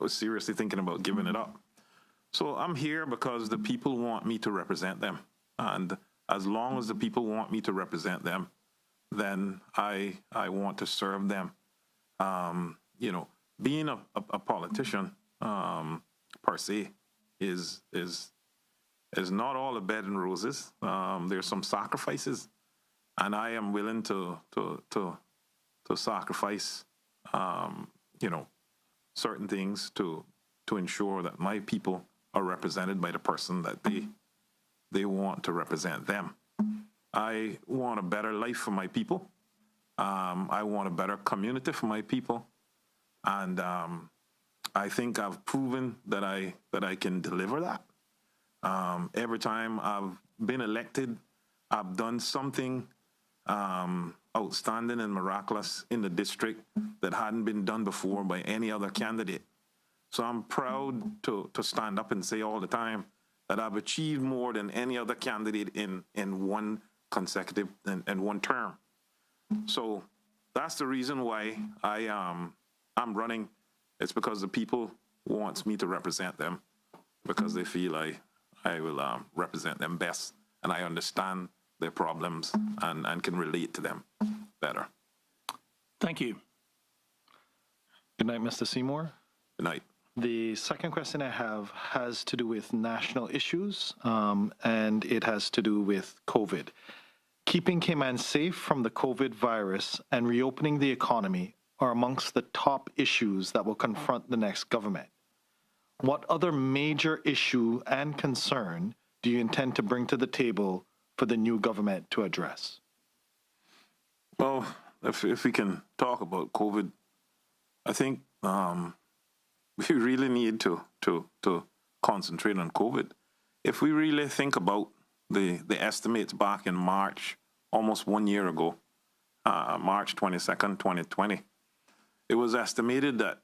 was seriously thinking about giving it up. So I'm here because the people want me to represent them. And as long as the people want me to represent them, then I want to serve them. You know, being a politician per se is not all a bed and roses. There's some sacrifices, and I am willing to sacrifice, you know, certain things to ensure that my people are represented by the person that they want to represent them. I want a better life for my people. I want a better community for my people, and I think I've proven that I can deliver that. Every time I've been elected, I've done something outstanding and miraculous in the district that hadn't been done before by any other candidate. So I'm proud to stand up and say all the time that I've achieved more than any other candidate in one consecutive and one term. So that's the reason why I'm running. It's because the people wants me to represent them, because they feel I will represent them best, and I understand their problems and can relate to them better. Thank you. Good night, Mr. Seymour. Good night. The second question I have has to do with national issues, and it has to do with COVID. Keeping Cayman safe from the COVID virus and reopening the economy are amongst the top issues that will confront the next government. What other major issue and concern do you intend to bring to the table for the new government to address? Well, if we can talk about COVID, I think we really need to concentrate on COVID. If we really think about the estimates back in March, almost 1 year ago, March 22nd, 2020, it was estimated that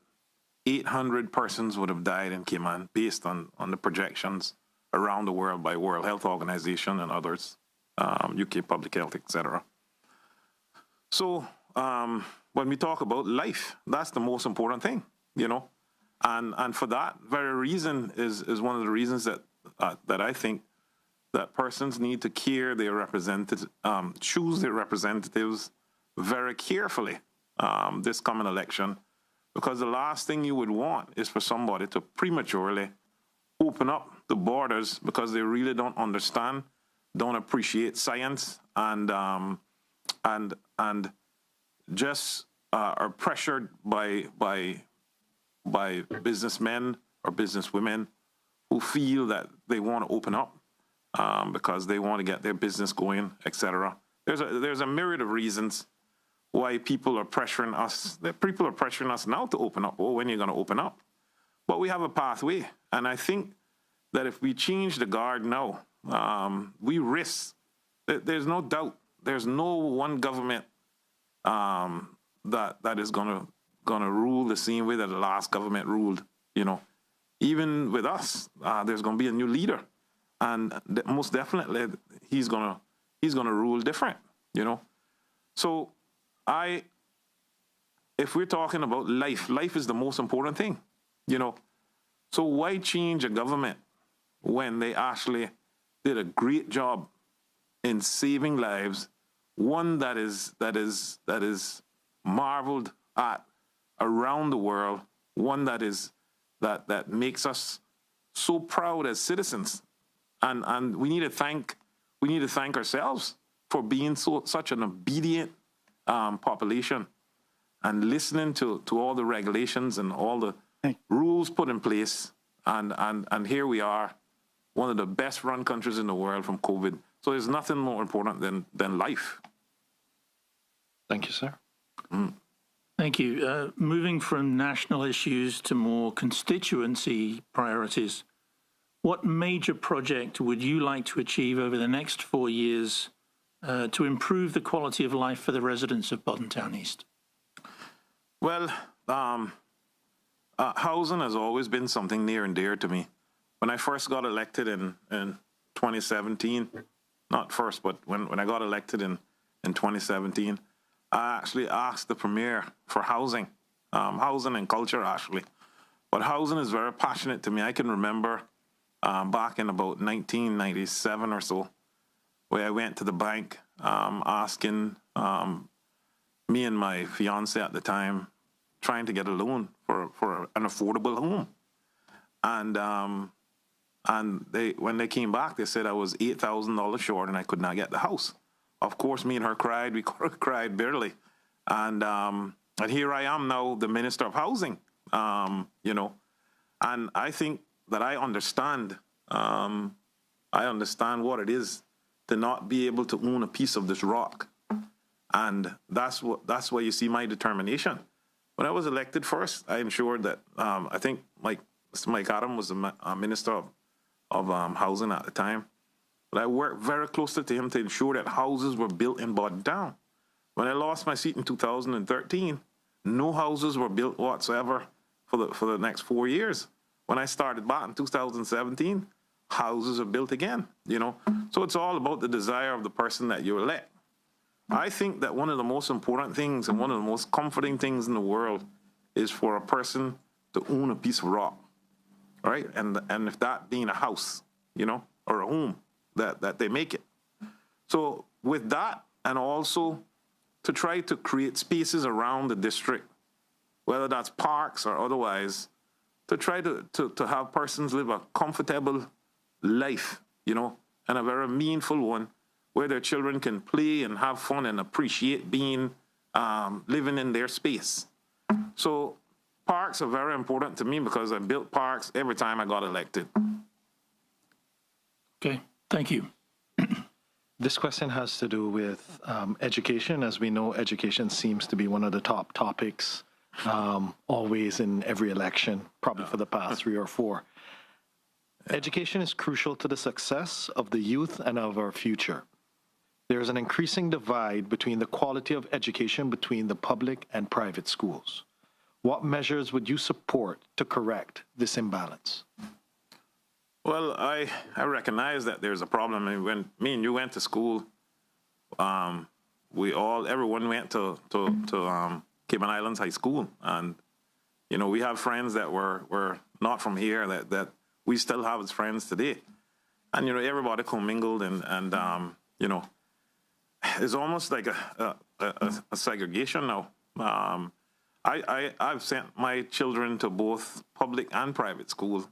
800 persons would have died in Cayman based on the projections around the world by World Health Organization and others, UK Public Health, etc. So when we talk about life, that's the most important thing, you know. And for that very reason is one of the reasons that I think that persons need to care their representatives, choose their representatives very carefully this coming election, because the last thing you would want is for somebody to prematurely open up the borders because they really don't understand, don't appreciate science, and just are pressured by businessmen or businesswomen who feel that they want to open up because they want to get their business going, etc. There's a myriad of reasons why people are pressuring us. People are pressuring us now to open up. Oh, when are you going to open up? But we have a pathway, and I think that if we change the guard now, we risk. There's no doubt. There's no one government that is going to rule the same way that the last government ruled. You know, even with us, there's going to be a new leader, and most definitely he's going to rule different. You know, so if we're talking about life is the most important thing. You know, so why change a government when they actually did a great job in saving lives? One that is marveled at around the world, one that makes us so proud as citizens, and we need to thank ourselves for being such an obedient population and listening to all the regulations and all the rules put in place, and here we are, one of the best run countries in the world from COVID. So there's nothing more important than life. Thank you, sir. Thank you. Moving from national issues to more constituency priorities, what major project would you like to achieve over the next 4 years to improve the quality of life for the residents of Bodden Town East? Well, housing has always been something near and dear to me. When I first got elected in 2017, not first, but when I got elected in 2017, I actually asked the Premier for housing and culture, actually, But housing is very passionate to me. I can remember back in about 1997 or so, where I went to the bank asking me and my fiance at the time, trying to get a loan for an affordable home. And when they came back, they said I was $8,000 short and I could not get the house. Of course, me and her cried. We cried bitterly. And here I am now, the Minister of Housing, you know. And I think that I understand what it is to not be able to own a piece of this rock. And that's where you see my determination. When I was elected first, I ensured that I think Mr. Mike Adams was the Minister of Housing at the time. But I worked very closely to him to ensure that houses were built in Bodden Town. When I lost my seat in 2013, no houses were built whatsoever for the next 4 years. When I started back in 2017, houses are built again, you know. So it's all about the desire of the person that you elect. I think that one of the most important things and one of the most comforting things in the world is for a person to own a piece of rock, right? And if that being a house, you know, or a home, that they make it. So with that, and also to try to create spaces around the district, whether that's parks or otherwise, to try to have persons live a comfortable life, you know, and a very meaningful one, where their children can play and have fun and appreciate being, living in their space. So parks are very important to me because I built parks every time I got elected. Okay, thank you. This question has to do with education. As we know, education seems to be one of the top topics always in every election, probably for the past 3 or 4. Education is crucial to the success of the youth and of our future. There is an increasing divide between the quality of education between the public and private schools. What measures would you support to correct this imbalance? Well, I recognize that there's a problem. I mean, when me and you went to school, everyone went to Cayman Islands High School, and you know, we have friends that were not from here that we still have as friends today, and you know, everybody commingled, and you know, it's almost like a segregation now. I've sent my children to both public and private school.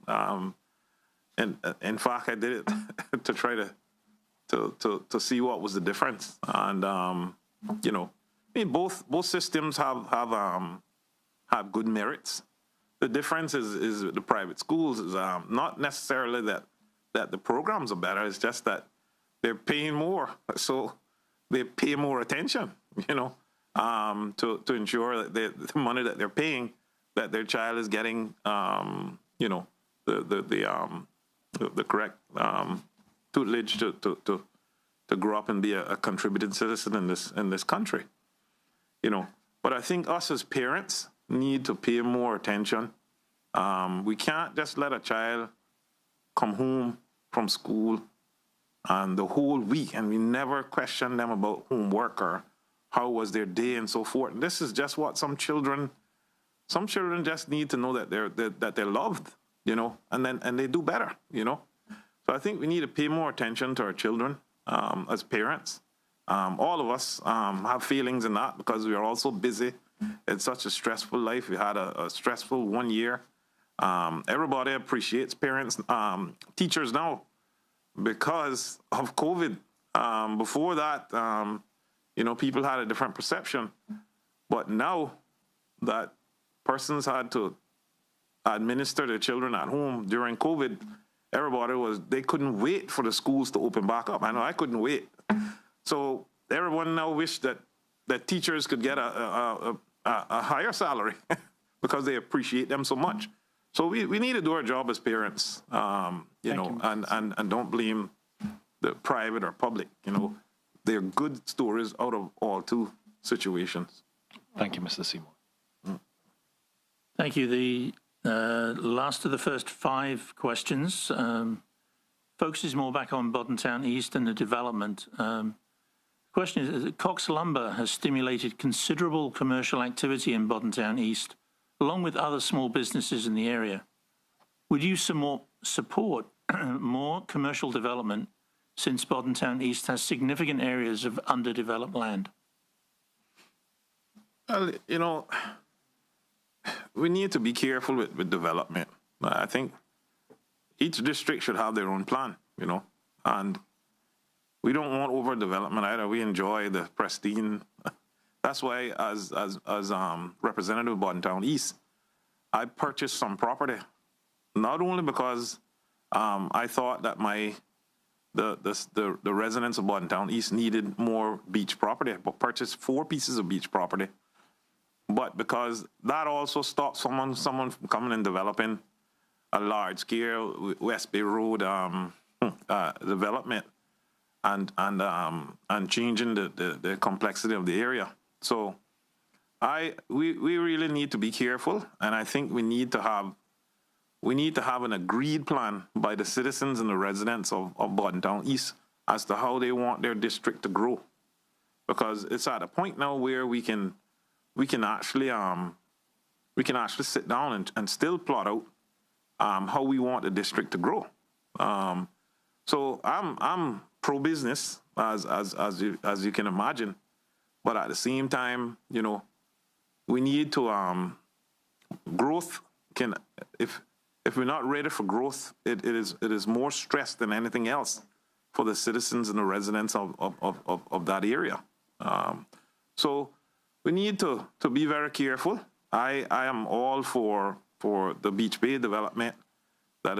And in fact, I did it to try to see what was the difference. And you know, I mean, both systems have good merits. The difference is the private schools is not necessarily that the programs are better. It's just that they're paying more, so they pay more attention. You know, to ensure that the money that they're paying, that their child is getting, you know, the correct tutelage to grow up and be a contributing citizen in this country, you know. But I think us as parents need to pay more attention. We can't just let a child come home from school and the whole week and we never question them about homework or how was their day and so forth. And this is just what some children just need to know that they're loved, you know, and they do better, you know. So I think we need to pay more attention to our children as parents. All of us have feelings in that because we are also busy. It's such a stressful life. We had a stressful 1 year. Everybody appreciates parents, teachers now because of COVID. Before that, you know, people had a different perception. But now that persons had to administer their children at home during COVID, they couldn't wait for the schools to open back up. I know I couldn't wait. So everyone now wished that teachers could get a higher salary because they appreciate them so much. So we need to do our job as parents, you know, and don't blame the private or public, you know. They're good stories out of all two situations. Thank you, Mr. Seymour. Thank you. The last of the first 5 questions focuses more back on Bodden Town East and the development. The question is, Cox Lumber has stimulated considerable commercial activity in Bodden Town East along with other small businesses in the area. Would you support more commercial development since Town East has significant areas of underdeveloped land? Well, you know, we need to be careful with development. I think each district should have their own plan, you know, and we don't want overdevelopment either. We enjoy the pristine. That's why, as representative of Town East, I purchased some property, not only because I thought that the residents of Town East needed more beach property, but purchased 4 pieces of beach property, but because that also stops someone from coming and developing a large scale West Bay Road development and changing the complexity of the area. So we really need to be careful, and I think we need to have an agreed plan by the citizens and the residents of Town East as to how they want their district to grow, because it's at a point now where we can actually sit down and still plot out how we want the district to grow. So I'm pro-business, as you can imagine, but at the same time, you know, we need to growth can, if we're not ready for growth, it is more stress than anything else for the citizens and the residents of that area. So we need to be very careful. I am all for the Beach Bay development that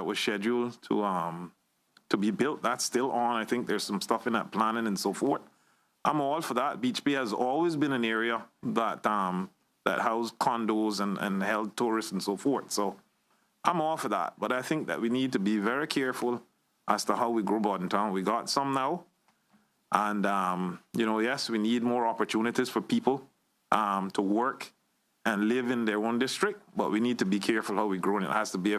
was scheduled to be built. That's still on. I think there's some stuff in that planning and so forth. I'm all for that. Beach Bay has always been an area that housed condos and held tourists and so forth. So I'm all for that. But I think that we need to be very careful as to how we grow Town. We got some now. And, you know, yes, we need more opportunities for people to work and live in their own district, but we need to be careful how we grow. And it has to be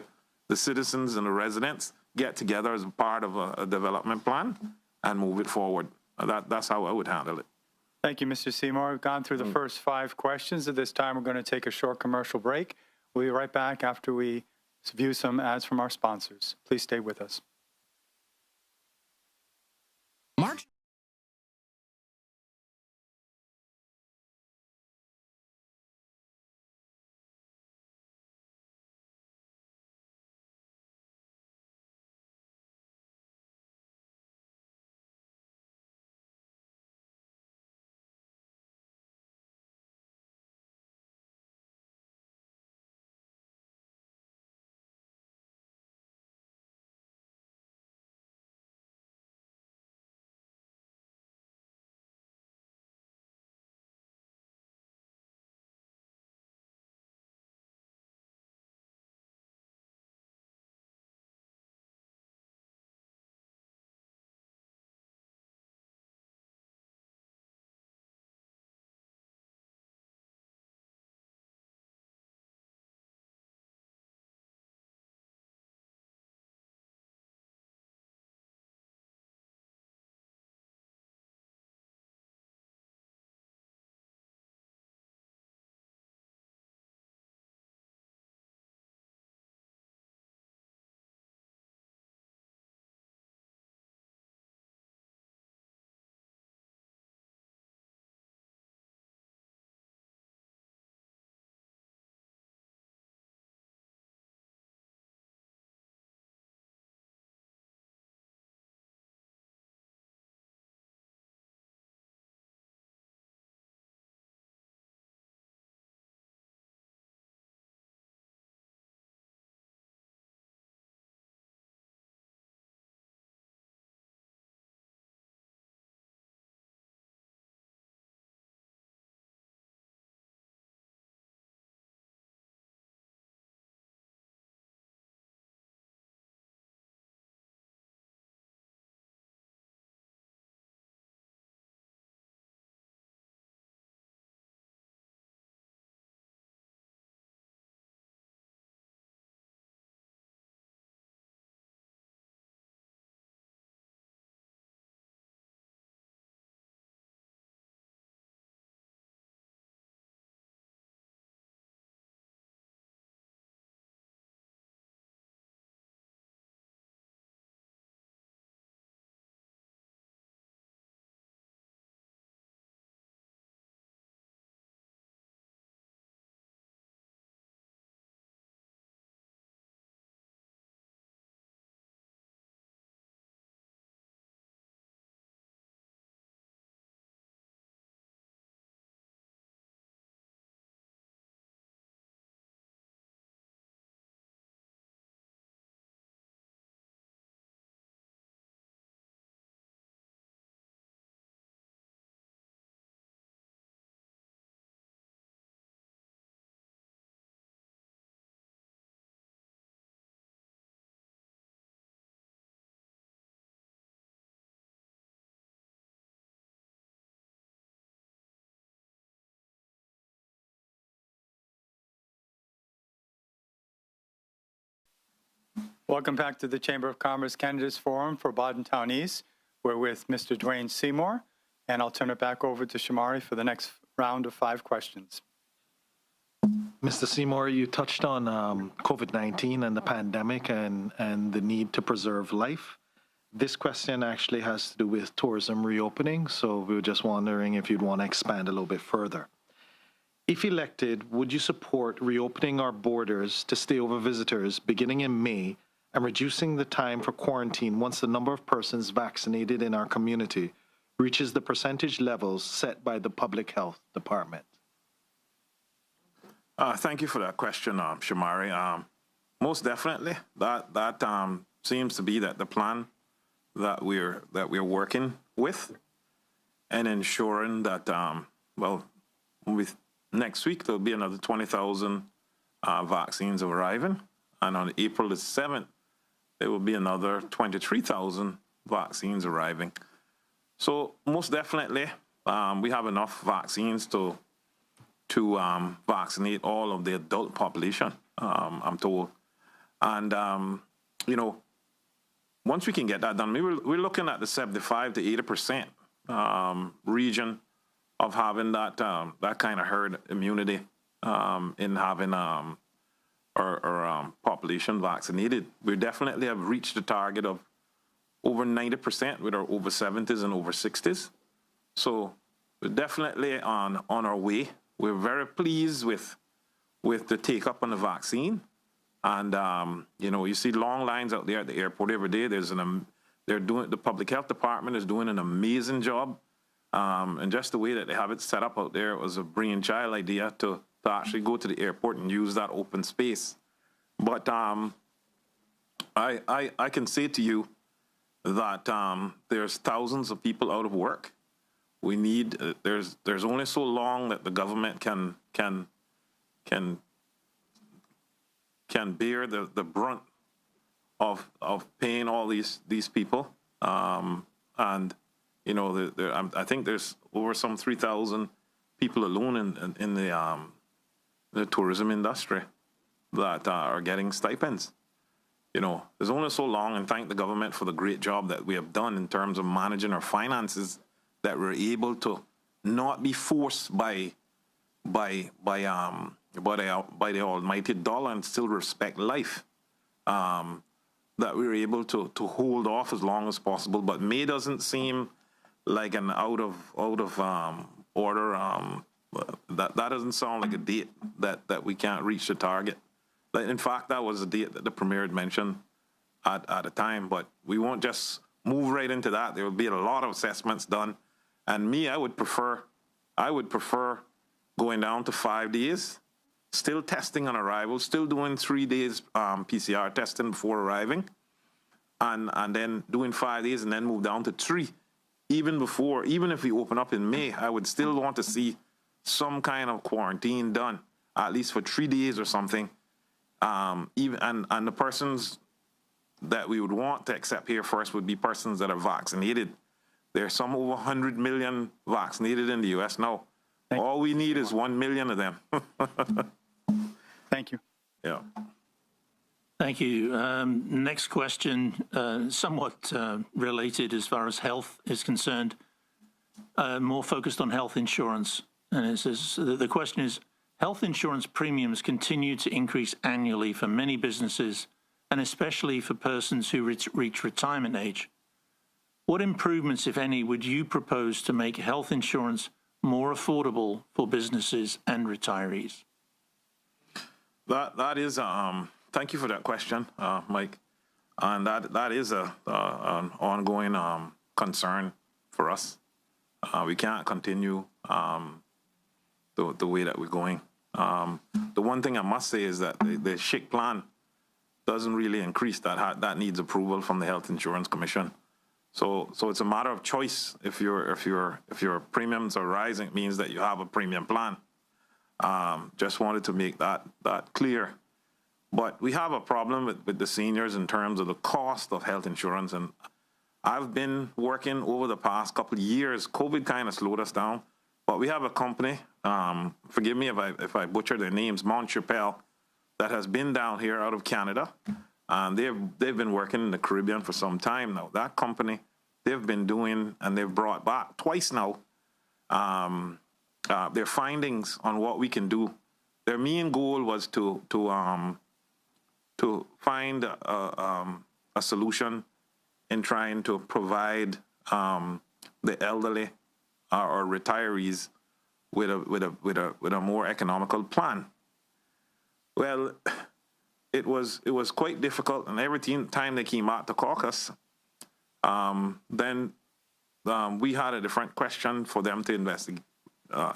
the citizens and the residents get together as a part of a development plan and move it forward. That's how I would handle it. Thank you, Mr. Seymour. We've gone through the first 5 questions. At this time, we're going to take a short commercial break. We'll be right back after we view some ads from our sponsors. Please stay with us. March Welcome back to the Chamber of Commerce Candidates Forum for Baden Town East. We're with Mr. Dwayne Seymour, and I'll turn it back over to Shamari for the next round of 5 questions. Mr. Seymour, you touched on COVID-19 and the pandemic and the need to preserve life. This question actually has to do with tourism reopening, so we were just wondering if you'd want to expand a little bit further. If elected, would you support reopening our borders to stay-over visitors beginning in May and reducing the time for quarantine once the number of persons vaccinated in our community reaches the percentage levels set by the Public Health Department? Thank you for that question, Shamari. Most definitely, that seems to be the plan that we're working with, and ensuring that next week there'll be another 20,000 vaccines arriving, and on April the 7th there will be another 23,000 vaccines arriving. So most definitely, we have enough vaccines to vaccinate all of the adult population, I'm told. And, once we can get that done, we're looking at the 75 to 80% region of having that kind of herd immunity in having our population vaccinated. We definitely have reached the target of over 90% with our over 70s and over 60s. So we're definitely on our way. We're very pleased with the take-up on the vaccine. And, you see long lines out there at the airport every day. The Public Health Department is doing an amazing job. And just the way that they have it set up out there, it was a brainchild idea to actually go to the airport and use that open space. But I can say to you that there's thousands of people out of work. We need there's only so long that the government can bear the brunt of paying all these people, and I think there's over some 3,000 people alone in the tourism industry that are getting stipends. There's only so long, and thank the government for the great job that we have done in terms of managing our finances, that we're able to not be forced by the almighty dollar and still respect life. That we're able to hold off as long as possible. But May doesn't seem like an out of order. That doesn't sound like a date that we can't reach the target. In fact, that was a date that the Premier had mentioned at a time. But we won't just move right into that. There will be a lot of assessments done. And I would prefer going down to 5 days, still testing on arrival, still doing 3 days PCR testing before arriving, and then doing 5 days and then move down to 3. Even if we open up in May, I would still want to see some kind of quarantine done, at least for 3 days or something. And the persons that we would want to accept here first would be persons that are vaccinated. There's some over 100 million vaccinated in the U.S. now. All we need is 1 million of them. Thank you. Yeah. Thank you. Next question, somewhat related as far as health is concerned, more focused on health insurance. And it says, the question is, health insurance premiums continue to increase annually for many businesses, and especially for persons who reach retirement age. What improvements, if any, would you propose to make health insurance more affordable for businesses and retirees? That is, thank you for that question, Mike. And that is an ongoing concern for us. We can't continue the way that we're going. The one thing I must say is that the SHIC plan doesn't really increase that. That needs approval from the Health Insurance Commission. So it's a matter of choice. If your premiums are rising, it means that you have a premium plan. Just wanted to make that clear. But we have a problem with the seniors in terms of the cost of health insurance. And I've been working over the past couple of years. COVID kind of slowed us down. But we have a company, forgive me if I butcher their names, Montreal, that has been down here out of Canada. And they've been working in the Caribbean for some time now. That company, they've been doing, and they've brought back twice now, their findings on what we can do. Their main goal was to find a solution in trying to provide the elderly or retirees with a more economical plan. Well, it was quite difficult, and every time they came out to caucus, then we had a different question for them to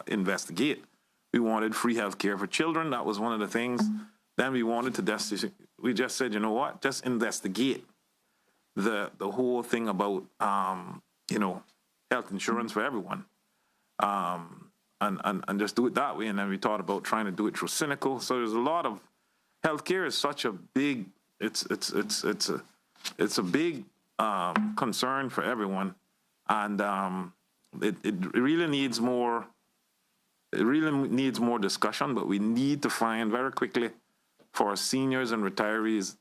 investigate. We wanted free health care for children. That was one of the things. Then we wanted to we just said, you know what, just investigate the whole thing about health insurance for everyone, and just do it that way. And then we thought about trying to do it through cynical. So there's a lot of healthcare is such a big it's a big concern for everyone, and it really needs more. It really needs more discussion, but we need to find very quickly for seniors and retirees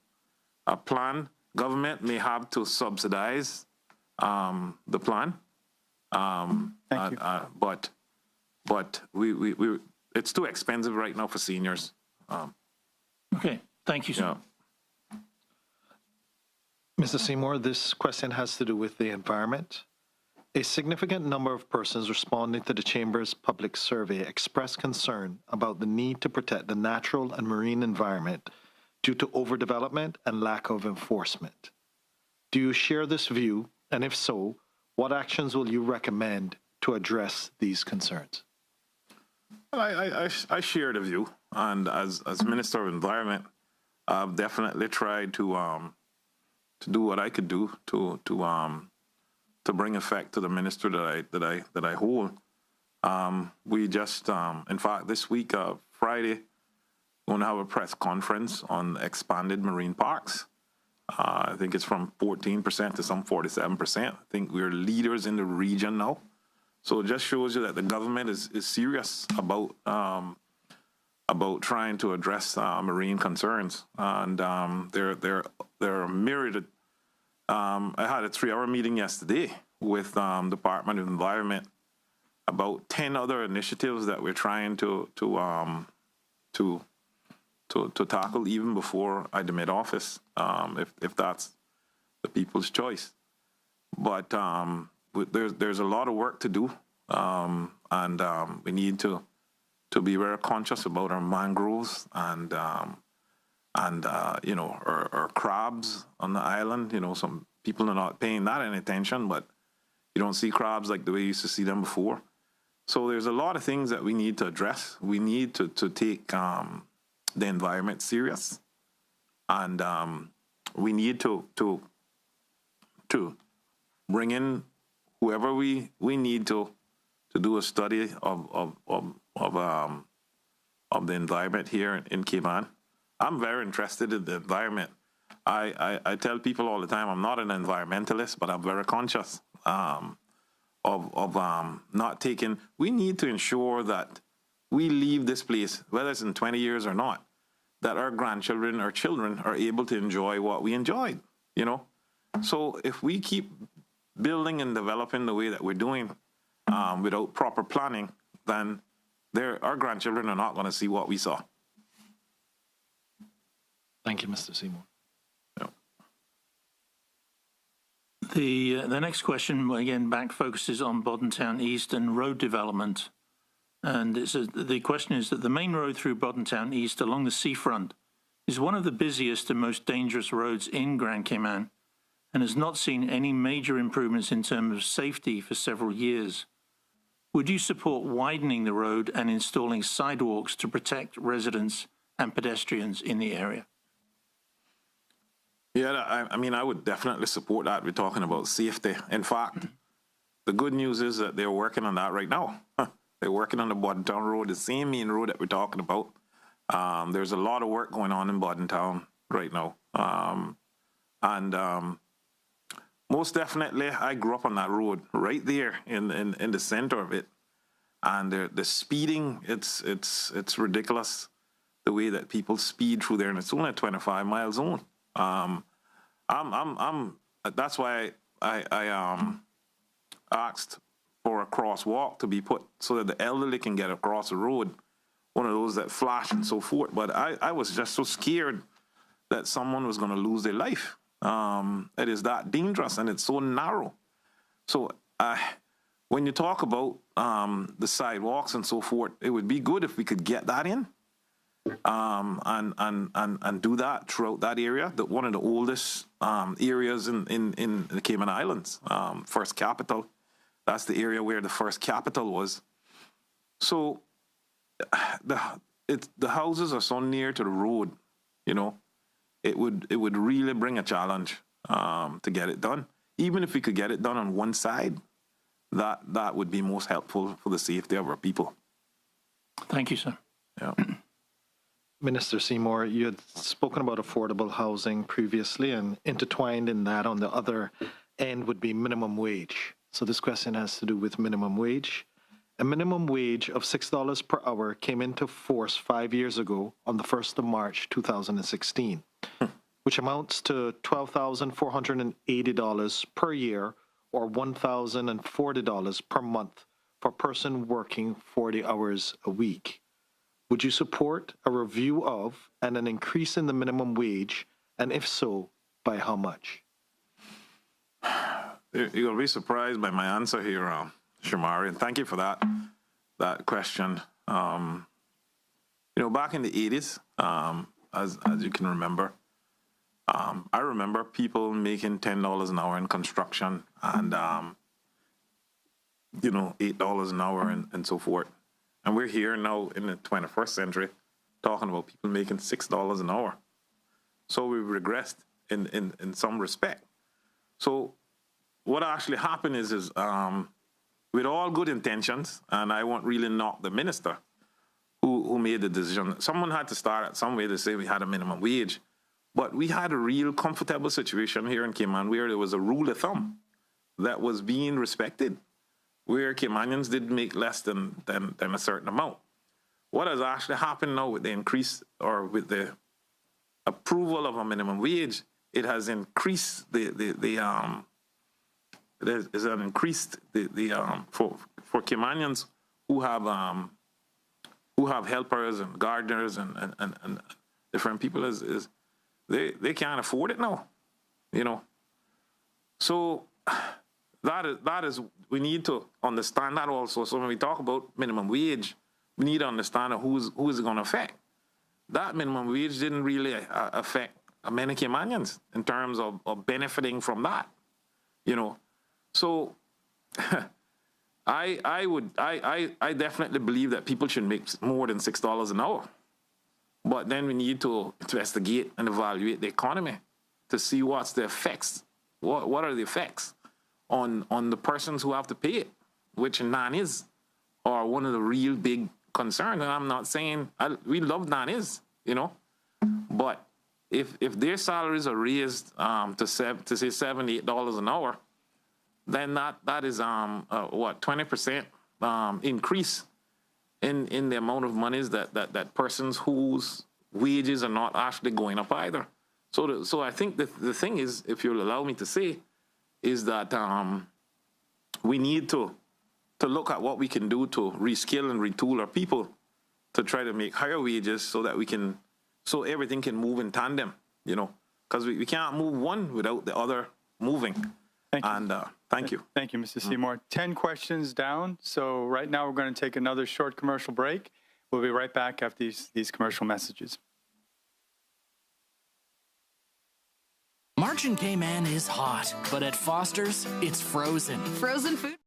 a plan. Government may have to subsidize the plan, Thank you. but we it's too expensive right now for seniors. Okay, thank you, sir. Yeah. Mr. Seymour, this question has to do with the environment. A significant number of persons responding to the Chamber's public survey expressed concern about the need to protect the natural and marine environment due to overdevelopment and lack of enforcement. Do you share this view? And if so, what actions will you recommend to address these concerns? I share the view, and as Minister of Environment, I've definitely tried to do what I could do to bring effect to the minister that I hold. We just, in fact, this week, Friday, we're going to have a press conference on expanded marine parks. I think it's from 14% to some 47%. I think we're leaders in the region now. So it just shows you that the government is serious about trying to address marine concerns. And there are myriad. I had a 3-hour meeting yesterday with Department of Environment about 10 other initiatives that we're trying to tackle even before I demit office, if that's the people's choice. But there's a lot of work to do, and we need to be very conscious about our mangroves and our crabs on the island. Some people are not paying that any attention, but you don't see crabs like the way you used to see them before. So there's a lot of things that we need to address. We need to take the environment serious, and we need to bring in whoever we need to do a study of the environment here in Cayman. I'm very interested in the environment. I tell people all the time I'm not an environmentalist, but I'm very conscious of not taking. We need to ensure that we leave this place, whether it's in 20 years or not, that our grandchildren or children are able to enjoy what we enjoyed. So if we keep building and developing the way that we're doing without proper planning, then our grandchildren are not going to see what we saw. Thank you, Mr. Seymour. The next question, again, back focuses on Boddentown East and road development. And the question is that the main road through Boddentown East along the seafront is one of the busiest and most dangerous roads in Grand Cayman and has not seen any major improvements in terms of safety for several years. Would you support widening the road and installing sidewalks to protect residents and pedestrians in the area? Yeah, I would definitely support that. We're talking about safety. In fact, the good news is that they're working on that right now. They're working on the Boddentown Road, the same main road that we're talking about. There's a lot of work going on in Boddentown right now. Most definitely, I grew up on that road right there in the center of it. And the speeding, it's ridiculous the way that people speed through there. And it's only a 25-mile zone. That's why I asked for a crosswalk to be put so that the elderly can get across the road, one of those that flash and so forth. But I was just so scared that someone was going to lose their life. It is that dangerous and it's so narrow. So when you talk about the sidewalks and so forth, it would be good if we could get that in and do that throughout that area, one of the oldest areas in the Cayman Islands, first capital. That's the area where the first capital was. So the houses are so near to the road, you know, it would really bring a challenge to get it done. Even if we could get it done on one side, that would be most helpful for the safety of our people. Thank you, sir. Yeah. Minister Seymour, you had spoken about affordable housing previously, and intertwined in that on the other end would be minimum wage. So this question has to do with minimum wage. A minimum wage of $6 per hour came into force 5 years ago on the 1st of March, 2016, which amounts to $12,480 per year or $1,040 per month for a person working 40 hours a week. Would you support a review of and an increase in the minimum wage, and if so, by how much? You'll be surprised by my answer here, Shamari, and thank you for that question. You know, back in the 80s, as you can remember, I remember people making $10 an hour in construction and, you know, $8 an hour and so forth. And we're here now in the 21st century talking about people making $6 an hour. So we've regressed in some respect. So what actually happened is with all good intentions, and I won't really knock the minister who made the decision. Someone had to start at some way to say we had a minimum wage. But we had a real comfortable situation here in Cayman where there was a rule of thumb that was being respected, where Caymanians didn't make less than a certain amount. What has actually happened now with the increase or with the approval of a minimum wage, it has increased for Caymanians who have helpers and gardeners and different people is they can't afford it now, you know. So that is we need to understand that also. So when we talk about minimum wage, we need to understand who is it going to affect. That minimum wage didn't really affect many Caymanians in terms of benefiting from that, you know. So I definitely believe that people should make more than $6 an hour. But then we need to investigate and evaluate the economy to see what's the effects. What are the effects on the persons who have to pay it, which nannies are one of the real big concerns. And I'm not saying we love nannies, you know, but if their salaries are raised to say $7, $8 an hour, then that is 20% increase in the amount of monies that persons whose wages are not actually going up either. So I think the thing is, if you'll allow me to say, is that we need to look at what we can do to reskill and retool our people to try to make higher wages so that so everything can move in tandem, you know, because we can't move one without the other moving. Thank you. And thank you. Thank you, Mr. Seymour. 10 questions down. So right now we're going to take another short commercial break. We'll be right back after these commercial messages. March in Cayman is hot, but at Foster's, it's frozen. Frozen food?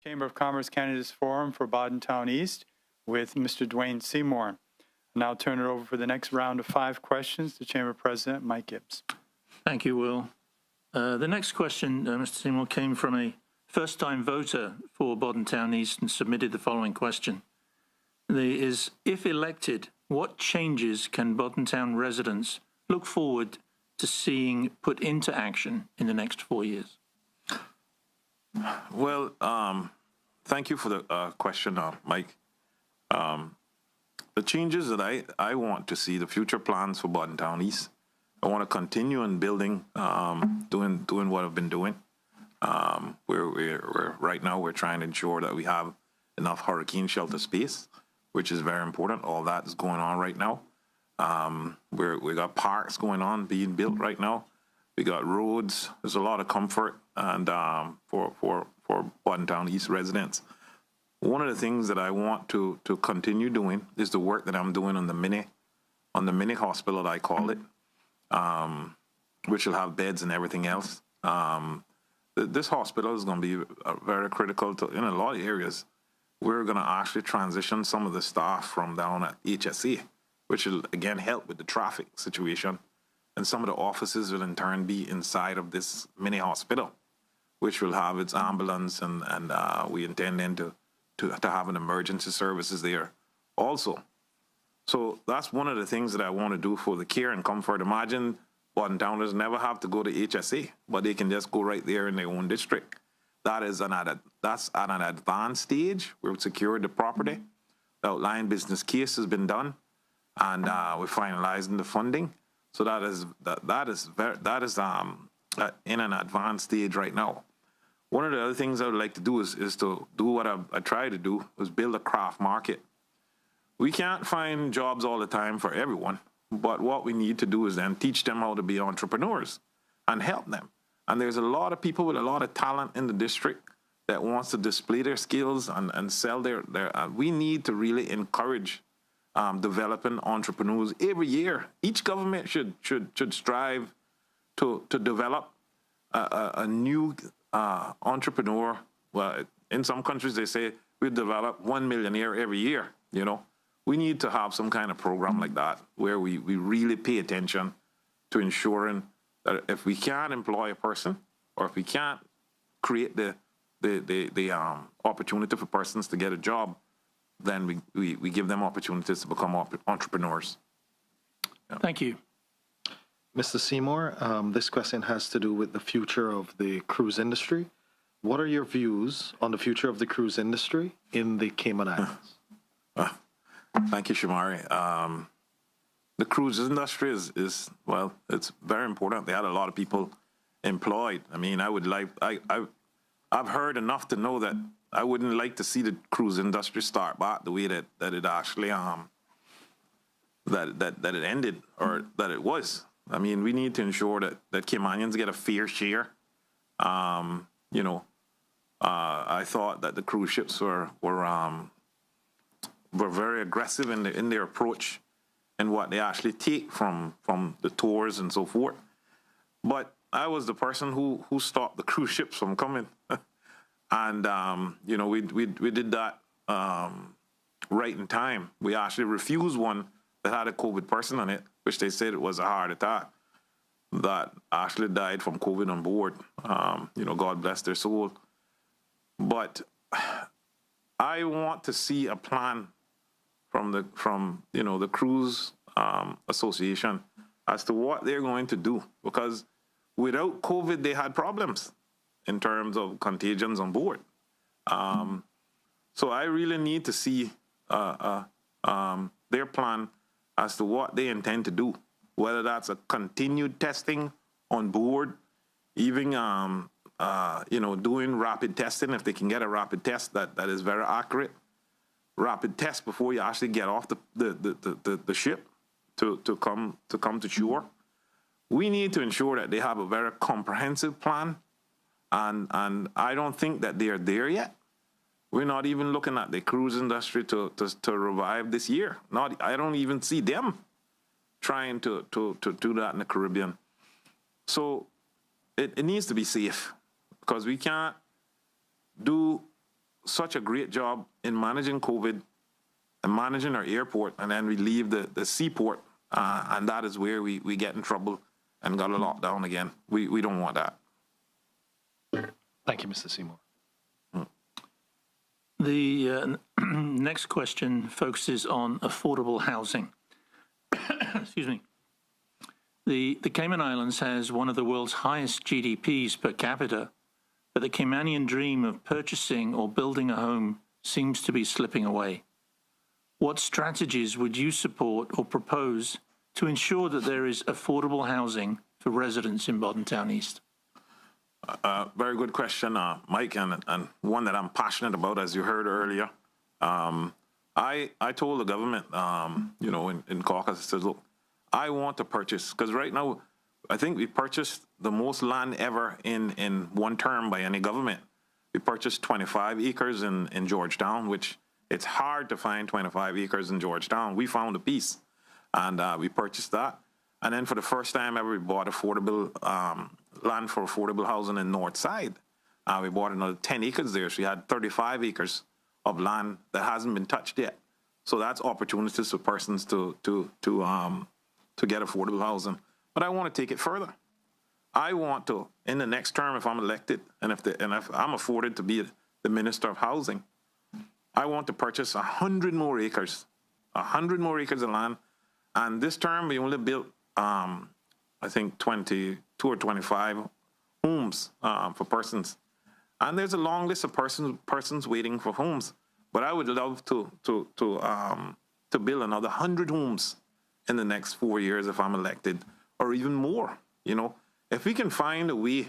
Chamber of Commerce Candidates Forum for Bodden Town East with Mr. Dwayne Seymour. I'll now turn it over for the next round of 5 questions to Chamber President Mike Gibbs. Thank you, Will. The next question, Mr. Seymour, came from a first-time voter for Bodden Town East and submitted the following question. If elected, what changes can Bodden Town residents look forward to seeing put into action in the next 4 years? Well, thank you for the question, Mike. The changes that I want to see, the future plans for Bodden Town East, I want to continue in building, doing what I've been doing. We're right now we're trying to ensure that we have enough hurricane shelter space, which is very important. All that is going on right now. We got parks going on, being built right now. We got roads. There's a lot of comfort and for Bodden Town East residents. One of the things that I want to continue doing is the work that I'm doing on the mini hospital, I call it, which will have beds and everything else. This hospital is going to be very critical in a lot of areas. We're going to actually transition some of the staff from down at HSA, which will again help with the traffic situation. And some of the offices will in turn be inside of this mini hospital, which will have its ambulance, and we intend then to have an emergency services there also. So that's one of the things that I want to do for the care and comfort. Imagine Bodden Towners never have to go to HSA, but they can just go right there in their own district. That's at an advanced stage. We've secured the property. The outline business case has been done, and we're finalizing the funding. So that is in an advanced stage right now. One of the other things I would like to do is to do what I try to do, is build a craft market. We can't find jobs all the time for everyone, but what we need to do is then teach them how to be entrepreneurs and help them. And there's a lot of people with a lot of talent in the district that wants to display their skills and sell their we need to really encourage developing entrepreneurs every year. Each government should strive to develop a new entrepreneur. Well, in some countries they say we develop 1 millionaire every year. You know, we need to have some kind of program like that where we really pay attention to ensuring that if we can't employ a person, or if we can't create the opportunity for persons to get a job, then we give them opportunities to become entrepreneurs. Yeah. Thank you. Mr. Seymour, this question has to do with the future of the cruise industry. What are your views on the future of the cruise industry in the Cayman Islands? Thank you, Shamari. The cruise industry is well, it's very important. They had a lot of people employed. I mean, I've heard enough to know that I wouldn't like to see the cruise industry start back the way that it actually that it ended, or that it was. I mean, we need to ensure that Caymanians get a fair share. I thought that the cruise ships were very aggressive in their approach and what they actually take from the tours and so forth. But I was the person who stopped the cruise ships from coming. And, we did that right in time. We actually refused one that had a COVID person on it, which they said it was a heart attack, that actually died from COVID on board. God bless their soul. But I want to see a plan from the cruise association as to what they're going to do, because without COVID they had problems in terms of contagions on board. So I really need to see their plan as to what they intend to do, whether that's a continued testing on board, even doing rapid testing if they can get a rapid test that is very accurate. Rapid test before you actually get off the ship to come to shore. We need to ensure that they have a very comprehensive plan, and I don't think that they are there yet. We're not even looking at the cruise industry to revive this year. I don't even see them trying to do that in the Caribbean. So it needs to be safe, because we can't do such a great job in managing COVID and managing our airport, and then we leave the seaport, and that is where we get in trouble and got a lockdown again. We don't want that. Thank you, Mr. Seymour. The next question focuses on affordable housing. Excuse me. The Cayman Islands has one of the world's highest GDPs per capita, but the Caymanian dream of purchasing or building a home seems to be slipping away. What strategies would you support or propose to ensure that there is affordable housing for residents in Boddentown East? Very good question, Mike, and one that I'm passionate about, as you heard earlier. I told the government, in caucus, I said, look, I want to purchase, because right now, I think we purchased the most land ever in one term by any government. We purchased 25 acres in Georgetown, which it's hard to find 25 acres in Georgetown. We found a piece, and we purchased that. And then for the first time ever, we bought affordable land for affordable housing in North Side. We bought another 10 acres there, so we had 35 acres of land that hasn't been touched yet. So that's opportunities for persons to get affordable housing. But I want to take it further. I want to, in the next term, if I'm elected, and if I'm afforded to be the Minister of Housing, I want to purchase 100 more acres, 100 more acres of land. And this term, we only built, I think, 22 or 25 homes for persons. And there's a long list of persons waiting for homes. But I would love to build another 100 homes in the next 4 years if I'm elected, or even more. If we can find a way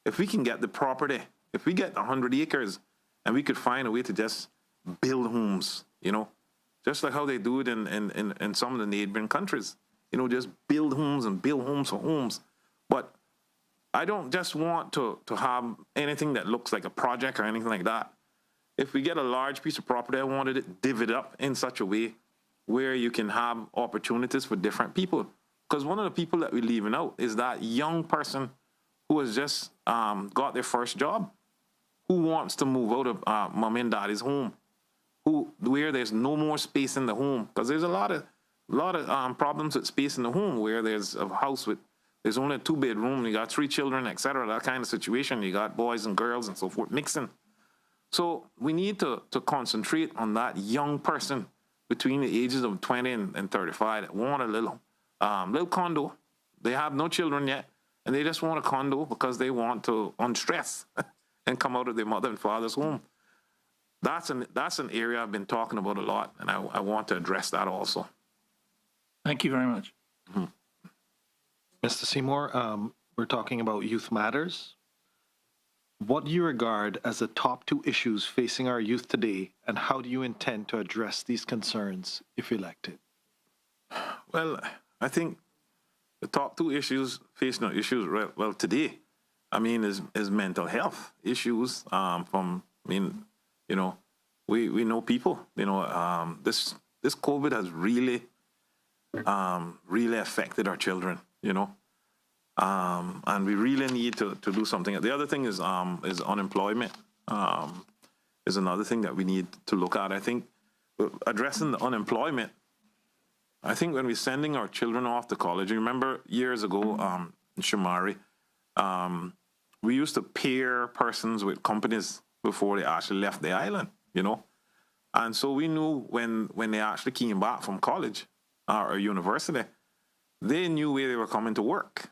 if we can get the property, if we get 100 acres, and we could find a way to just build homes, just like how they do it in some of the neighboring countries, just build homes and build homes for homes. But I don't just want to have anything that looks like a project or anything like that. If we get a large piece of property, I wanted it divvied up in such a way where you can have opportunities for different people. Because one of the people that we're leaving out is that young person who has just got their first job, who wants to move out of mom and daddy's home, where there's no more space in the home. Because there's a lot of problems with space in the home, where there's a house there's only a 2-bedroom, you got 3 children, etc. That kind of situation. You got boys and girls and so forth mixing. So we need to concentrate on that young person between the ages of 20 and 35 that want a little condo. They have no children yet, and they just want a condo because they want to unstress and come out of their mother and father's home. That's an area I've been talking about a lot, and I want to address that also. Thank you very much. Mm-hmm. Mr. Seymour, we're talking about youth matters. What do you regard as the top 2 issues facing our youth today, and how do you intend to address these concerns if elected? Well, I think the top 2 issues facing our issues today, is mental health issues. We know people. This COVID has really affected our children. And we really need to do something. The other thing is unemployment. Is another thing that we need to look at. I think addressing the unemployment. I think when we're sending our children off to college, you remember years ago in Shamari, we used to pair persons with companies before they actually left the island. And so we knew when they actually came back from college or university, they knew where they were coming to work.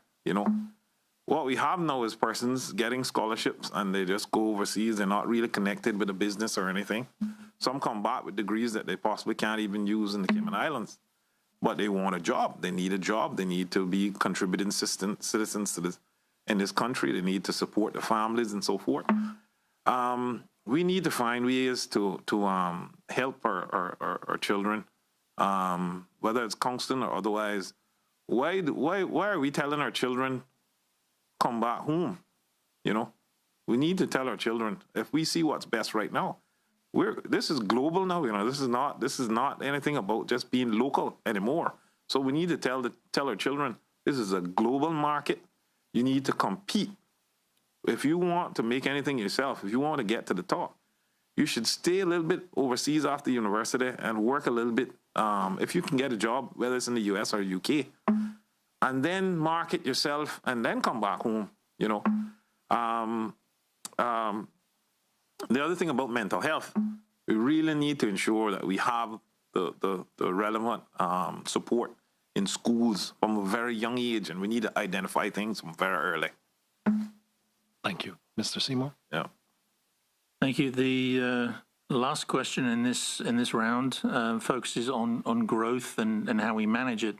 What we have now is persons getting scholarships and they just go overseas. They're not really connected with a business or anything. Some come back with degrees that they possibly can't even use in the Cayman Islands, but they want a job. They need a job. They need to be contributing citizens in this country. They need to support the families and so forth. We need to find ways to help our children, whether it's counseling or otherwise. Why are we telling our children come back home? We need to tell our children, if we see what's best right now. This is global now. This is not anything about just being local anymore. So we need to tell our children, this is a global market. You need to compete if you want to make anything yourself, if you want to get to the top, you should stay a little bit overseas after university and work a little bit. If you can get a job, whether it's in the US or UK, and then market yourself and then come back home, you know. The other thing about mental health, we really need to ensure that we have the relevant support in schools from a very young age, and we need to identify things from very early. Thank you. Mr. Seymour? Yeah. Thank you. The last question in this round focuses on growth and how we manage it.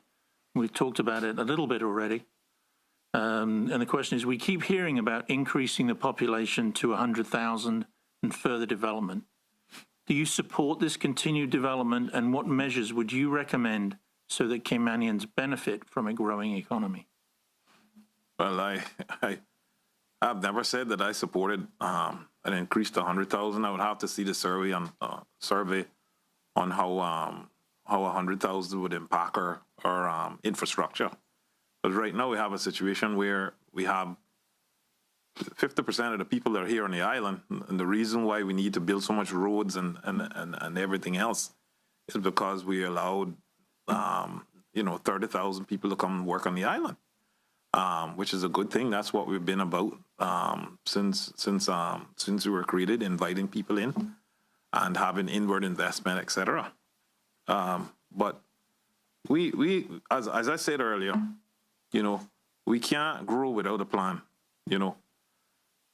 We've talked about it a little bit already. And the question is, we keep hearing about increasing the population to 100,000 and further development. Do you support this continued development, and what measures would you recommend so that Caymanians benefit from a growing economy? Well, I've never said that I supported an increase to 100,000. I would have to see the survey on how 100,000 would impact our infrastructure. But right now we have a situation where we have 50% of the people that are here on the island, and the reason why we need to build so much roads and everything else is because we allowed 30,000 people to come and work on the island, which is a good thing. That's what we've been about since we were created, inviting people in and having inward investment, etc. But we as I said earlier, we can't grow without a plan,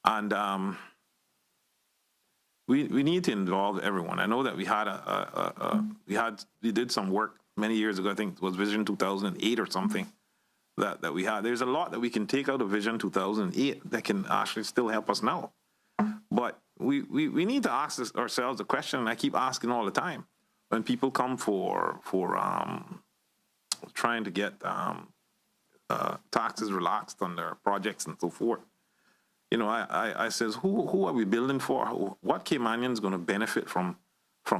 and we need to involve everyone. I know that we did some work many years ago. I think it was Vision 2008 or something that we had. There's a lot that we can take out of Vision 2008 that can actually still help us now. But we need to ask ourselves a question, and I keep asking all the time when people come for trying to get taxes relaxed on their projects and so forth. I says, who are we building for? What Caymanians going to benefit from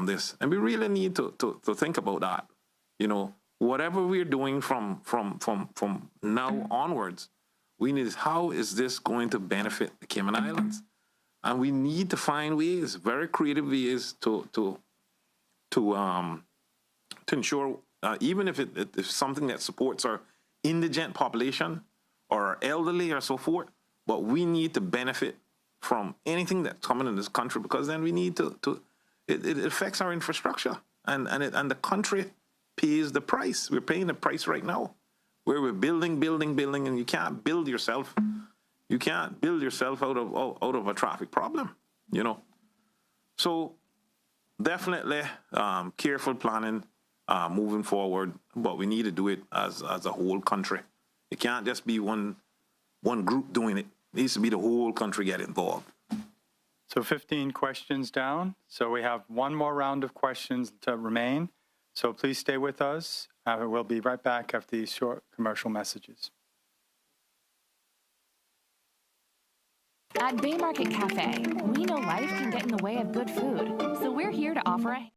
this? And we really need to think about that. Whatever we're doing from now onwards, we need how is this going to benefit the Cayman Islands? And we need to find ways, very creative ways, to ensure, even if it's something that supports our indigent population or our elderly or so forth, but we need to benefit from anything that's coming in this country, because then we need it affects our infrastructure, and the country pays the price. We're paying the price right now, where we're building, and you can't build yourself. You can't build yourself out of a traffic problem, So definitely careful planning moving forward, but we need to do it as a whole country. It can't just be one group doing it. It needs to be the whole country get involved. So 15 questions down. So we have one more round of questions to remain. So please stay with us. We'll be right back after these short commercial messages. At Baymarket Cafe, we know life can get in the way of good food, so we're here to offer a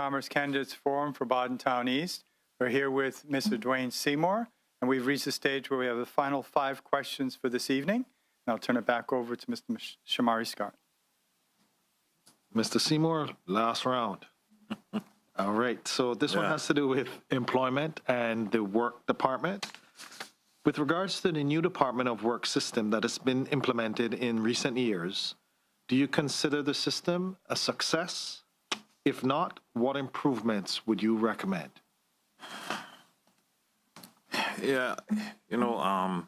Commerce Candidates Forum for Baden Town East. We're here with Mr. Dwayne Seymour, and we've reached the stage where we have the final 5 questions for this evening. And I'll turn it back over to Mr. Shamari Scott. Mr. Seymour, last round. All right, so this one has to do with employment and the work department. With regards to the new Department of Work system that has been implemented in recent years, do you consider the system a success? If not, what improvements would you recommend? Yeah, you know, I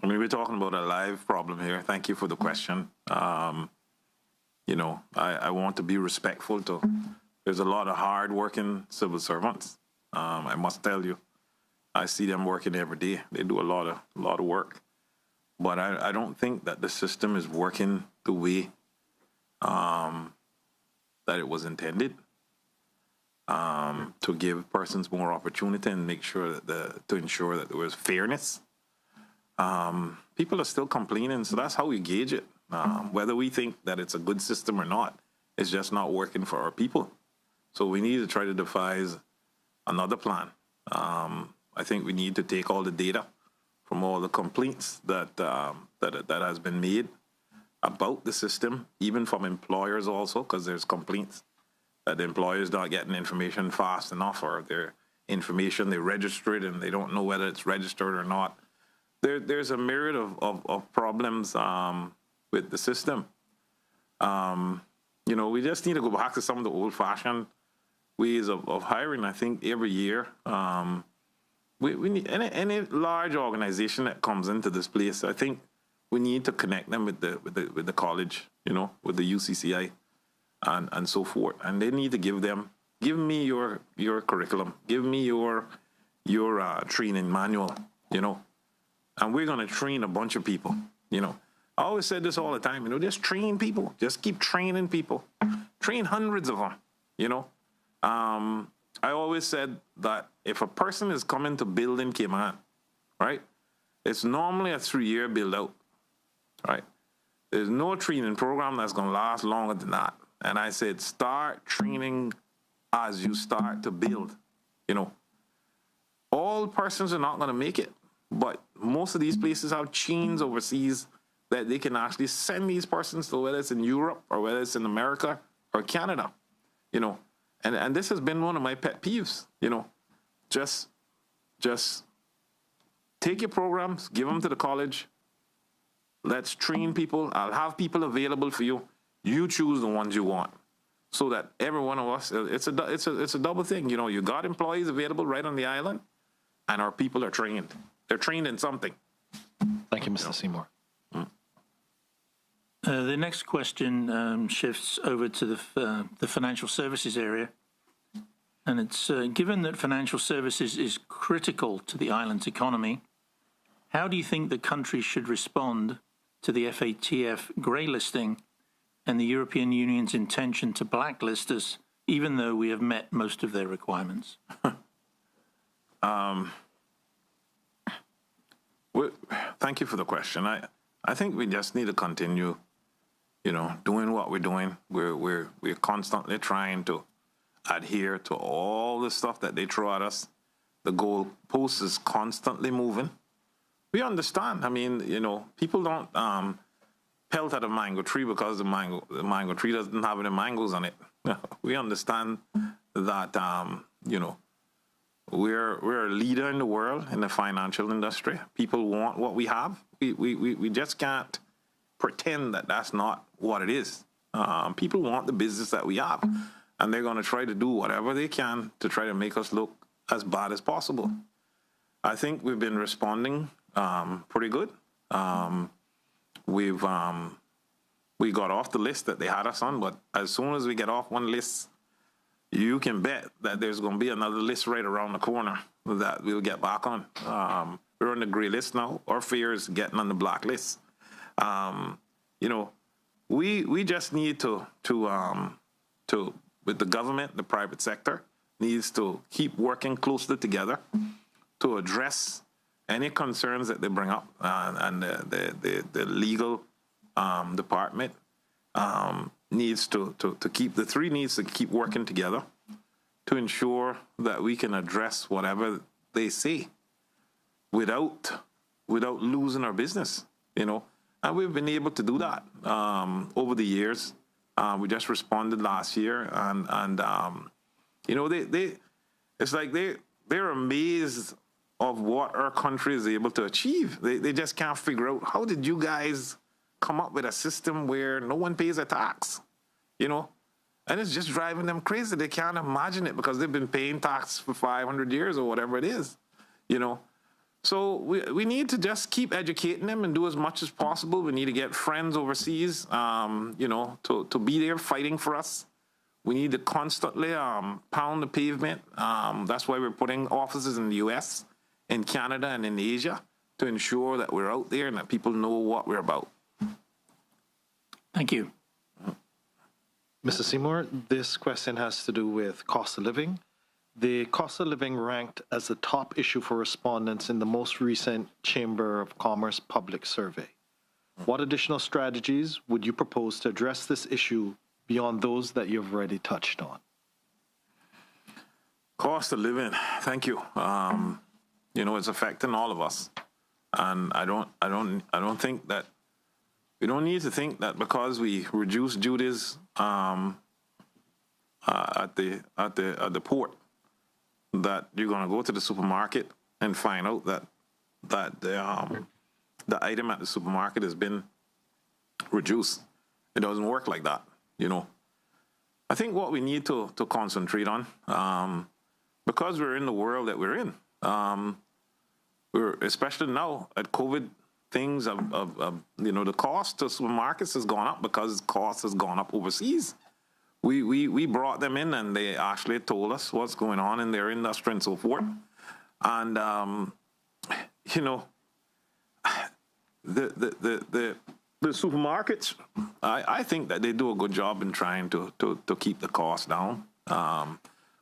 mean, we're talking about a live problem here. Thank you for the question. You know, I want to be respectful to, there's a lot of hard-working civil servants. I must tell you, I see them working every day. They do a lot of work. But I don't think that the system is working the way that it was intended, to give persons more opportunity and make sure that to ensure that there was fairness. People are still complaining, so that's how we gauge it. Whether we think that it's a good system or not, it's just not working for our people. So we need to try to devise another plan. I think we need to take all the data from all the complaints that has been made about the system, even from employers also, because there's complaints that the employers not getting information fast enough, or their information, they register it and they don't know whether it's registered or not. There's a myriad of problems with the system. You know, we just need to go back to some of the old-fashioned ways of hiring. I think every year, we need any large organization that comes into this place, I think we need to connect them with the college, you know, with the UCCI and so forth. And they need to give me your curriculum, give me your training manual, you know, and we're going to train a bunch of people, you know. I always said this all the time, you know, just train people, just keep training people, train hundreds of them, you know. I always said that if a person is coming to build in Cayman, right, it's normally a 3-year build out, right? There's no training program that's going to last longer than that. And I said, start training as you start to build, you know. All persons are not going to make it, but most of these places have chains overseas that they can actually send these persons to, whether it's in Europe or whether it's in America or Canada, you know. And this has been one of my pet peeves, you know. Just take your programs, give them to the college. Let's train people. I'll have people available for you. You choose the ones you want, so that every one of us, it's a double thing, you know. You got employees available right on the island, and our people are trained. They're trained in something. Thank you, Mr. Seymour. The next question shifts over to the financial services area. And it's given that financial services is critical to the island's economy, how do you think the country should respond to the FATF grey listing and the European Union's intention to blacklist us, even though we have met most of their requirements? Thank you for the question. I think we just need to continue, you know, doing what we're doing. We're constantly trying to adhere to all the stuff that they throw at us. The goalpost is constantly moving. We understand. I mean, you know, people don't pelt at a mango tree because the mango tree doesn't have any mangoes on it. We understand that, you know, we're a leader in the world in the financial industry. People want what we have. We just can't pretend that that's not what it is. People want the business that we have, and they're going to try to do whatever they can to try to make us look as bad as possible. I think we've been responding pretty good. We got off the list that they had us on, but as soon as we get off one list, you can bet that there's going to be another list right around the corner that we'll get back on. We're on the gray list now. Our fear is getting on the black list. You know, we just need to with the government, the private sector needs to keep working closely together to address any concerns that they bring up, and the legal department needs to keep, the three needs to keep working together to ensure that we can address whatever they say without losing our business, you know. And we've been able to do that over the years. We just responded last year, and you know, it's like they're amazed of what our country is able to achieve. They just can't figure out, how did you guys come up with a system where no one pays a tax, you know? And it's just driving them crazy. They can't imagine it because they've been paying tax for 500 years or whatever it is, you know? So we need to just keep educating them and do as much as possible. We need to get friends overseas, you know, to be there fighting for us. We need to constantly pound the pavement. That's why we're putting offices in the US, in Canada, and in Asia to ensure that we're out there and that people know what we're about. Thank you. Mr. Seymour, this question has to do with cost of living. The cost of living ranked as the top issue for respondents in the most recent Chamber of Commerce public survey. What additional strategies would you propose to address this issue beyond those that you've already touched on? Cost of living, thank you. You know, it's affecting all of us, and I don't think that we don't need to think that because we reduce duties at the port, that you're going to go to the supermarket and find out that the item at the supermarket has been reduced. It doesn't work like that, you know. I think what we need to concentrate on, because we're in the world that we're in, we're especially now at COVID, things of you know, the cost to supermarkets has gone up because cost has gone up overseas. We brought them in and they actually told us what's going on in their industry and so forth. And, you know, the supermarkets, I think that they do a good job in trying to keep the cost down.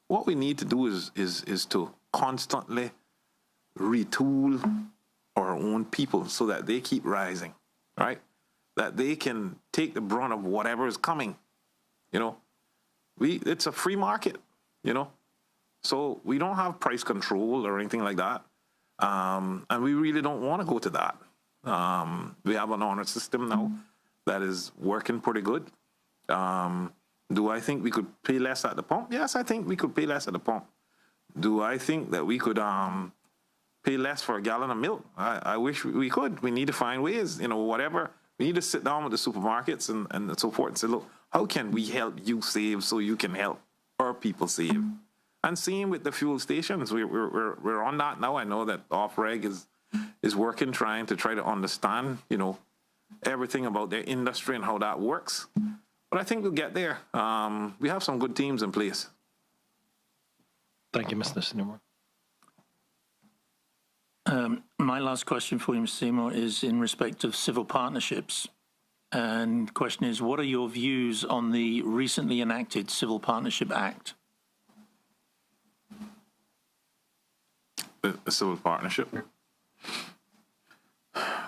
What we need to do is to constantly retool our own people so that they keep rising, right? That they can take the brunt of whatever is coming, you know. It's a free market, you know, so we don't have price control or anything like that, and we really don't want to go to that. We have an honor system now that is working pretty good. Do I think we could pay less at the pump? Yes, I think we could pay less at the pump. Do I think that we could pay less for a gallon of milk? I wish we could. We need to find ways, you know, whatever. We need to sit down with the supermarkets and so forth and say, look, how can we help you save so you can help our people save? And same with the fuel stations. We're on that now. I know that Off-Reg is working, trying to understand, you know, everything about their industry and how that works. But I think we'll get there. We have some good teams in place. Thank you, Mr. Seymour. My last question for you, Mr. Seymour, is in respect of civil partnerships. And the question is, what are your views on the recently enacted Civil Partnership Act? The civil partnership?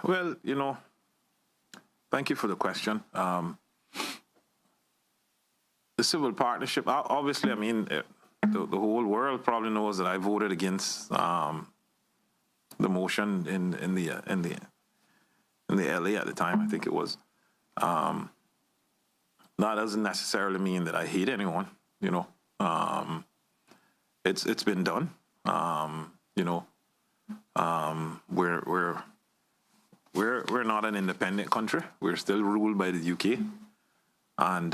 Well, you know, thank you for the question. The civil partnership, obviously, I mean, the whole world probably knows that I voted against the motion in the LA at the time, I think it was. That doesn't necessarily mean that I hate anyone, you know. It's been done. You know, we're not an independent country. We're still ruled by the UK, and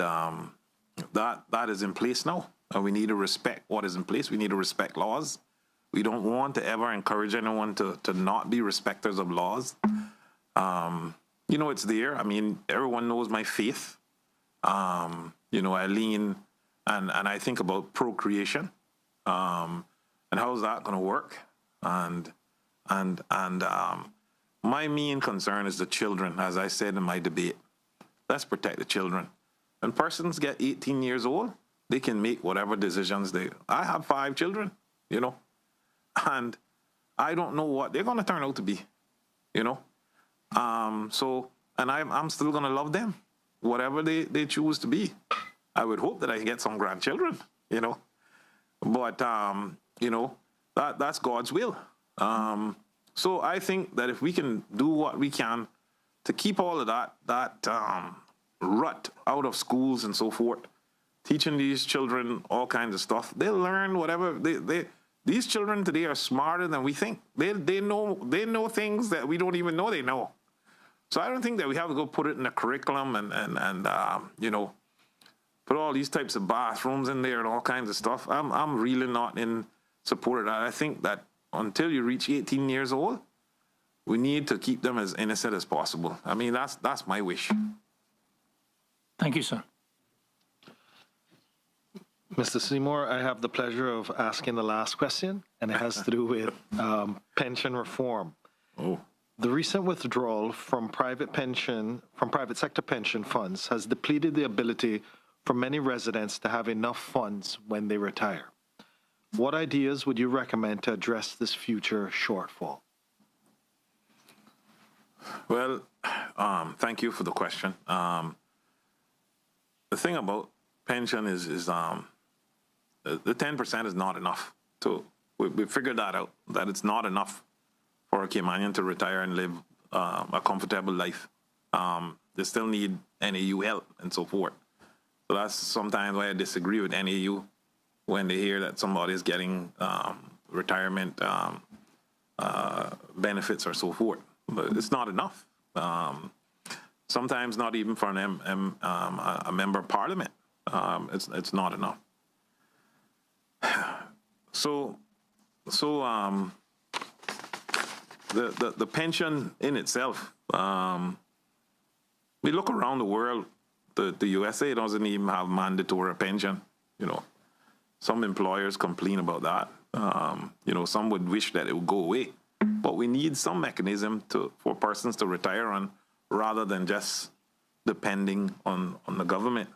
that is in place now. And we need to respect what is in place. We need to respect laws. We don't want to ever encourage anyone to not be respecters of laws. You know, it's there. I mean, everyone knows my faith. You know, I lean and I think about procreation. And how is that going to work? And my main concern is the children, as I said in my debate. Let's protect the children. When persons get 18 years old, they can make whatever decisions I have 5 children, you know, and I don't know what they're going to turn out to be, you know. So, and I'm still going to love them, whatever they choose to be. I would hope that I get some grandchildren, but that's God's will. So I think that if we can do what we can to keep all of that rut out of schools and so forth, teaching these children all kinds of stuff, they'll learn whatever these children today are smarter than we think. They know things that we don't even know they know. So I don't think that we have to go put it in the curriculum and put all these types of bathrooms in there and all kinds of stuff. I'm really not in support of that. I think that until you reach 18 years old, we need to keep them as innocent as possible. I mean, that's my wish. Thank you, sir. Mr. Seymour, I have the pleasure of asking the last question, and it has to do with pension reform. Oh. The recent withdrawal from private sector pension funds has depleted the ability for many residents to have enough funds when they retire. What ideas would you recommend to address this future shortfall? Well, thank you for the question. The thing about pension is the 10% is not enough. We figured that out, that it's not enough for a Caymanian to retire and live a comfortable life. They still need NAU help and so forth. So that's sometimes why I disagree with NAU when they hear that somebody is getting retirement benefits or so forth. But it's not enough. Sometimes not even for a member of parliament. It's not enough. So the pension in itself, we look around the world, the USA doesn't even have mandatory pension. Some employers complain about that. Some would wish that it would go away, but we need some mechanism for persons to retire on rather than just depending on the government.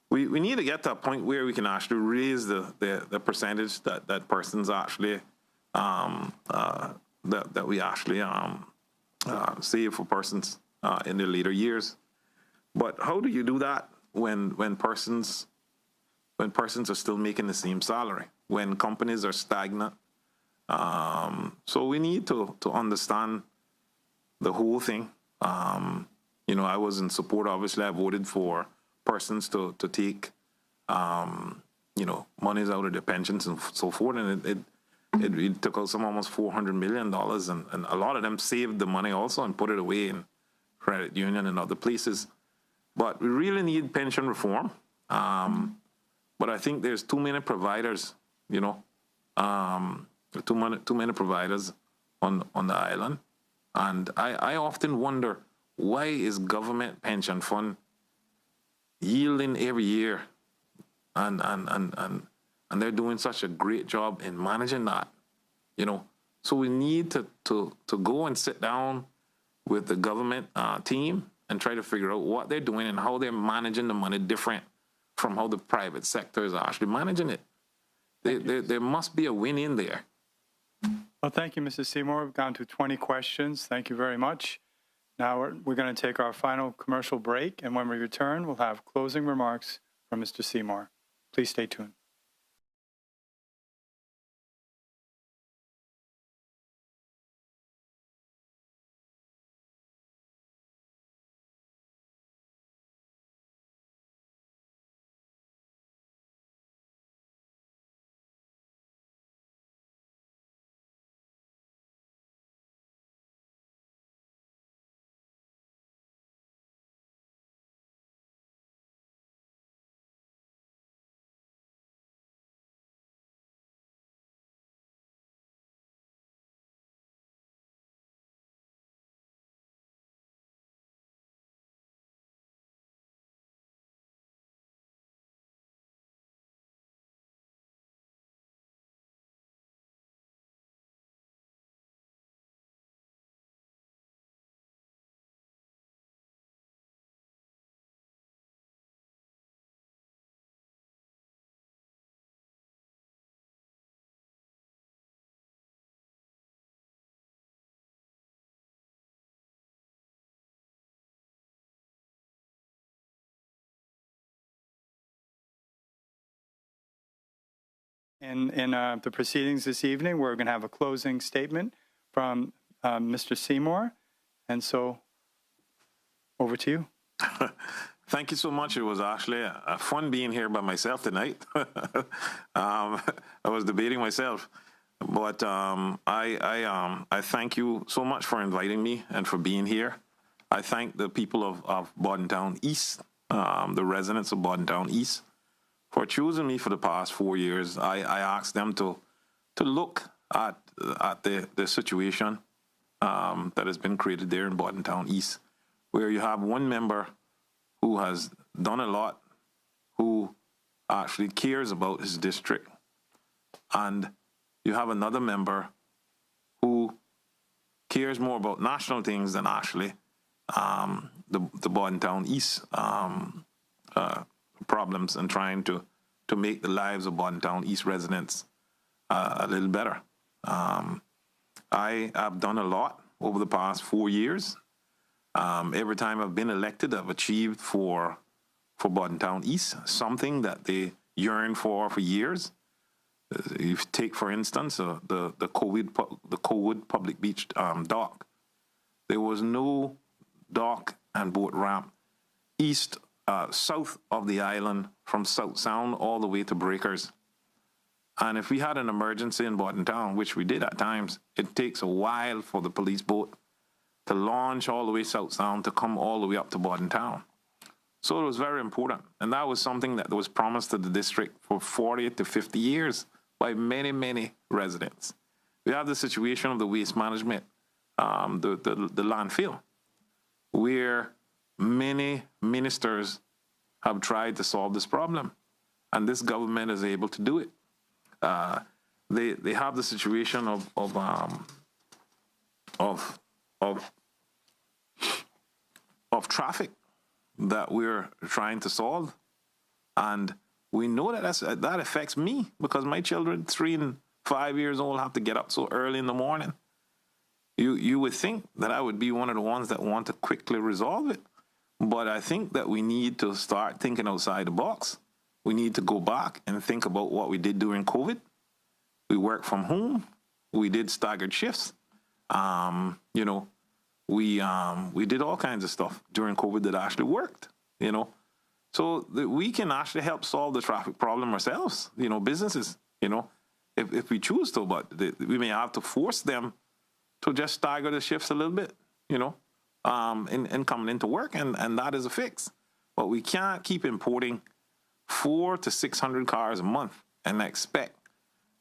We need to get to a point where we can actually raise the percentage that persons actually that we actually save for persons in their later years. But how do you do that when persons are still making the same salary, when companies are stagnant? So we need to understand the whole thing. I was in support. Obviously, I voted for persons to take monies out of their pensions and so forth, and it took out some almost $400 million, and a lot of them saved the money also and put it away in credit union and other places. But we really need pension reform. But I think there's too many providers, too many providers on the island. And I often wonder, why is government pension fund yielding every year? And they're doing such a great job in managing that, So we need to go and sit down with the government team and try to figure out what they're doing and how they're managing the money different from how the private sector is actually managing it. There must be a win in there. Well, thank you, Mrs. Seymour. We've gone to 20 questions. Thank you very much. Now we're going to take our final commercial break, and when we return, we'll have closing remarks from Mr. Seymour. Please stay tuned. In the proceedings this evening, we're going to have a closing statement from Mr. Seymour. And so, over to you. Thank you so much. It was actually fun being here by myself tonight. I was debating myself, but I thank you so much for inviting me and for being here. I thank the people of Bordentown East, the residents of Bordentown East, for choosing me for the past 4 years. I asked them to look at the situation that has been created there in Bordentown East, where you have one member who has done a lot, who actually cares about his district, and you have another member who cares more about national things than actually the Bordentown East problems, and trying to make the lives of Bordentown East residents a little better. I have done a lot over the past 4 years. Every time I've been elected, I've achieved for Bordentown East something that they yearned for years. You take, for instance, the Cowood Public Beach dock. There was no dock and boat ramp south of the island from South Sound all the way to Breakers. And if we had an emergency in Bordentown, which we did at times, it takes a while for the police boat to launch all the way South Sound to come all the way up to Bordentown. So it was very important. And that was something that was promised to the district for 40 to 50 years by many, many residents. We have the situation of the waste management, the landfill, where many ministers have tried to solve this problem, and this government is able to do it. They have the situation of traffic that we're trying to solve, and we know that affects me, because my children, 3 and 5 years old, have to get up so early in the morning. You would think that I would be one of the ones that want to quickly resolve it, but I think that we need to start thinking outside the box. We need to go back and think about what we did during COVID. We worked from home. We did staggered shifts. We did all kinds of stuff during COVID that actually worked, So we can actually help solve the traffic problem ourselves, businesses, if we choose to, but we may have to force them to just stagger the shifts a little bit, in coming into work, and that is a fix. But we can't keep importing 400 to 600 cars a month and expect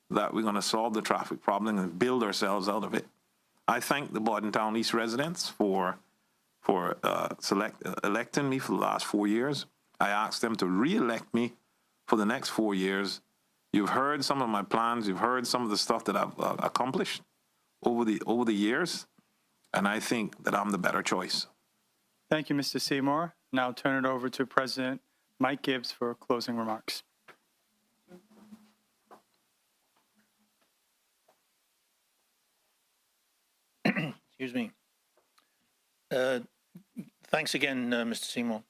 that we're going to solve the traffic problem and build ourselves out of it. I thank the Bordentown East residents for electing me for the last 4 years. I asked them to re-elect me for the next 4 years. You've heard some of my plans. You've heard some of the stuff that I've accomplished over the years, and I think that I'm the better choice. Thank you, Mr. Seymour. Now I'll turn it over to President Mike Gibbs for closing remarks. Excuse me. Thanks again, Mr. Seymour.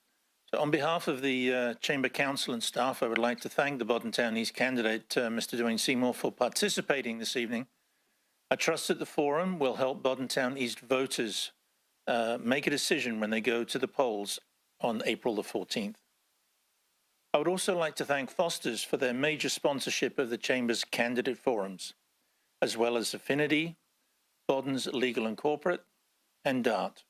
So on behalf of the Chamber Council and staff, I would like to thank the Bordentown East candidate, Mr. Dwayne Seymour, for participating this evening. I trust that the forum will help Bordentown East voters make a decision when they go to the polls on April the 14th. I would also like to thank Foster's for their major sponsorship of the Chamber's candidate forums, as well as Affinity, Bodden's Legal and Corporate, and DART.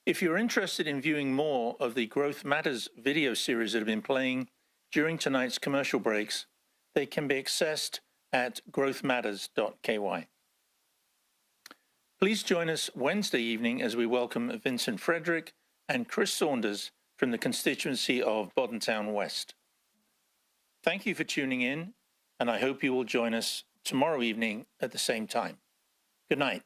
If you're interested in viewing more of the Growth Matters video series that have been playing during tonight's commercial breaks, they can be accessed at growthmatters.ky. Please join us Wednesday evening as we welcome Vincent Frederick and Chris Saunders from the constituency of Bordentown West. Thank you for tuning in, and I hope you will join us tomorrow evening at the same time. Good night.